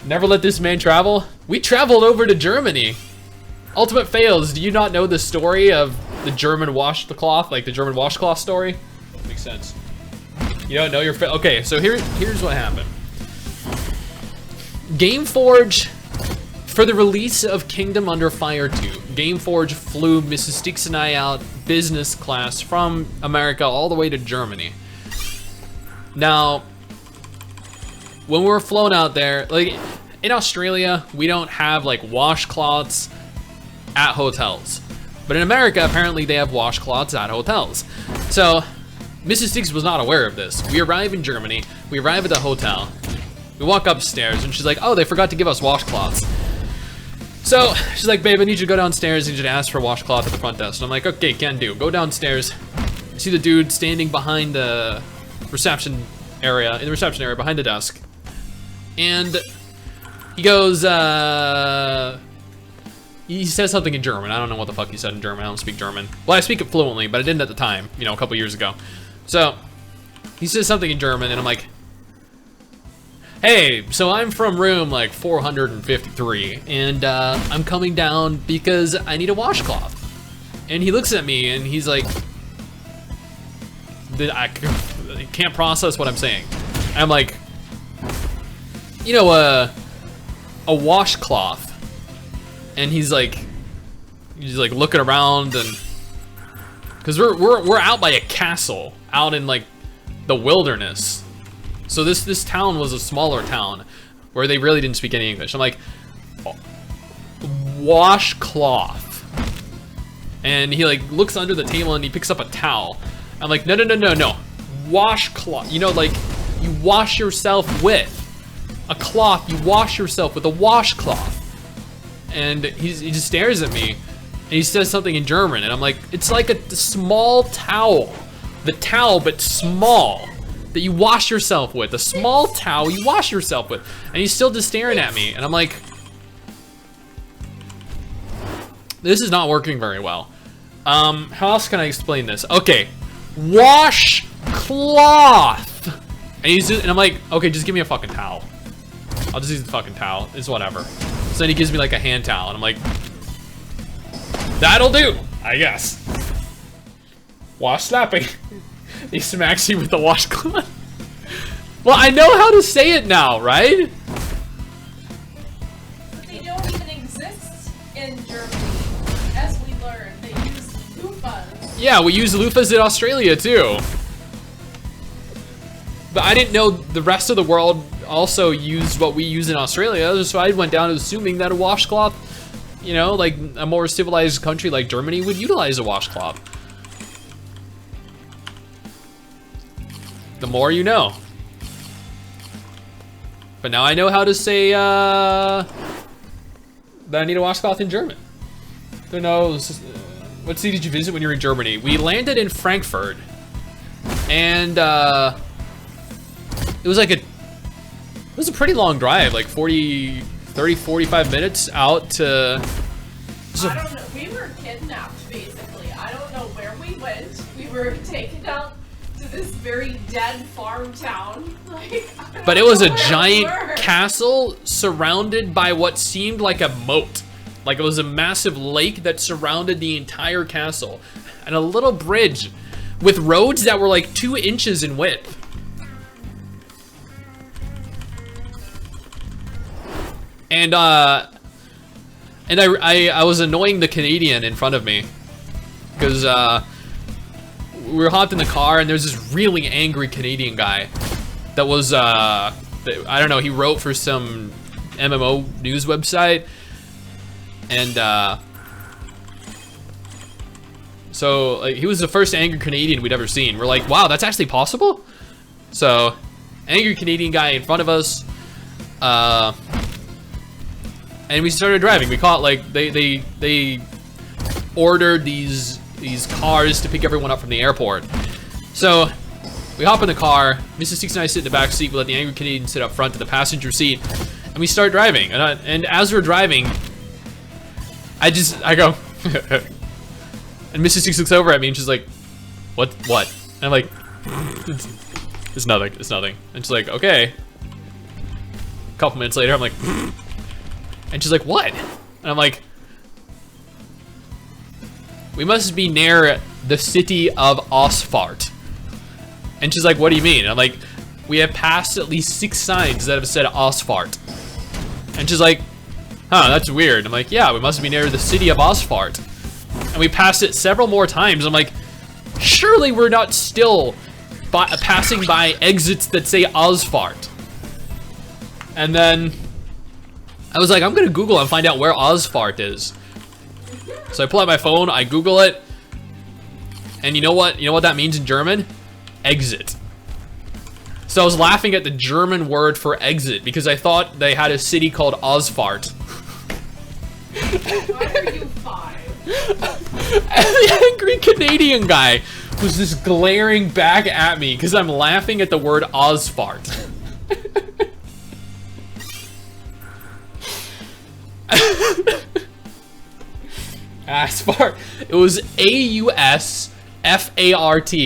Never let this man travel. We traveled over to Germany. Ultimate fails. Do you not know the story of the German washcloth, like the German washcloth story? Makes sense. You don't know your okay, so here's what happened. Gameforge, for the release of Kingdom Under Fire 2, Gameforge flew MrsStix and I out business class from America all the way to Germany. Now, when we were flown out there, like in Australia, we don't have like washcloths at hotels. But in America, apparently they have washcloths at hotels. So, MrsStix was not aware of this. We arrive in Germany, we arrive at the hotel, we walk upstairs, and she's like, oh, they forgot to give us washcloths. So, she's like, babe, I need you to go downstairs, I need you to ask for a washcloth at the front desk. And I'm like, okay, can do. Go downstairs, see the dude standing behind the reception area, in the reception area, behind the desk. And he goes, he says something in German. I don't know what the fuck he said in German. I don't speak German. Well, I speak it fluently, but I didn't at the time, you know, a couple years ago. So, he says something in German, and I'm like, hey, so I'm from room like 453, and I'm coming down because I need a washcloth. And he looks at me, and he's like, I can't process what I'm saying. I'm like, you know, a washcloth. And he's like looking around, and because we're out by a castle out in like the wilderness. So this town was a smaller town where they really didn't speak any English. I'm like, washcloth. And he like looks under the table and he picks up a towel. I'm like, no. Washcloth. You know, like you wash yourself with a cloth. You wash yourself with a washcloth. And he just stares at me, and he says something in German, and I'm like, it's like a small towel. The towel, but small, that you wash yourself with. A small towel you wash yourself with. And he's still just staring at me, and I'm like, this is not working very well. How else can I explain this? Okay, washcloth. And I'm like, okay, just give me a fucking towel. I'll just use the fucking towel. It's whatever. So then he gives me like a hand towel, and I'm like, that'll do, I guess. Wash slapping. He smacks you with the washcloth. Well, I know how to say it now, right? But they don't even exist in Germany, as we learned. They use loofahs. Yeah, we use loofahs in Australia too. But I didn't know the rest of the world also used what we use in Australia, so I went down assuming that a washcloth, you know, like a more civilized country like Germany would utilize a washcloth. The more you know. But now I know how to say that I need a washcloth in German. Who knows? What city did you visit when you were in Germany? We landed in Frankfurt, and it was like it was a pretty long drive, like 30, 45 minutes out to... I don't know, we were kidnapped basically. I don't know where we went. We were taken out to this very dead farm town. Like, but it was a giant castle surrounded by what seemed like a moat. Like it was a massive lake that surrounded the entire castle. And a little bridge with roads that were like 2 inches in width. And I was annoying the Canadian in front of me, because we were hopped in the car, and there's this really angry Canadian guy that was I don't know, he wrote for some MMO news website, and so like, he was the first angry Canadian we'd ever seen. We're like, wow, that's actually possible? So angry Canadian guy in front of us, and we started driving. We caught like they ordered these cars to pick everyone up from the airport. So we hop in the car. MrsStix and I sit in the back seat. We let the angry Canadian sit up front to the passenger seat, and we start driving. And as we're driving, I go, and MrsStix looks over at me and she's like, "What? And I'm like, "It's nothing. It's nothing." And she's like, "Okay." couple minutes later, I'm like, and she's like, what? And I'm like, we must be near the city of Osfart. And she's like, what do you mean? And I'm like, we have passed at least 6 signs that have said Osfart. And she's like, huh, that's weird. I'm like, yeah, we must be near the city of Osfart. And we passed it several more times. I'm like, surely we're not still passing by exits that say Osfart. And then I was like, I'm gonna Google and find out where Osfart is. So I pull out my phone, I Google it, and you know what? You know what that means in German? Exit. So I was laughing at the German word for exit because I thought they had a city called Osfart. Why are you 5? And the angry Canadian guy was just glaring back at me because I'm laughing at the word Osfart. Asfart. It was A-U-S-F-A-R-T,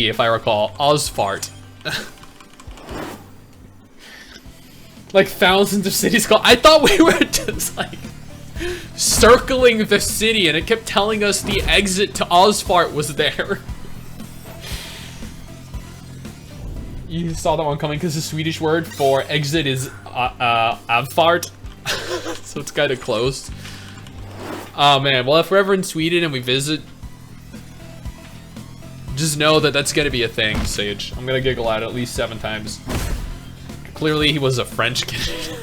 if I recall. Osfart. Like thousands of cities called. I thought we were just like circling the city, and it kept telling us the exit to Osfart was there. You saw that one coming because the Swedish word for exit is avfart. So it's kind of close. Oh man, well if we're ever in Sweden and we visit, just know that that's gonna be a thing, Sage. I'm gonna giggle at it at least 7 times. Clearly he was a French kid.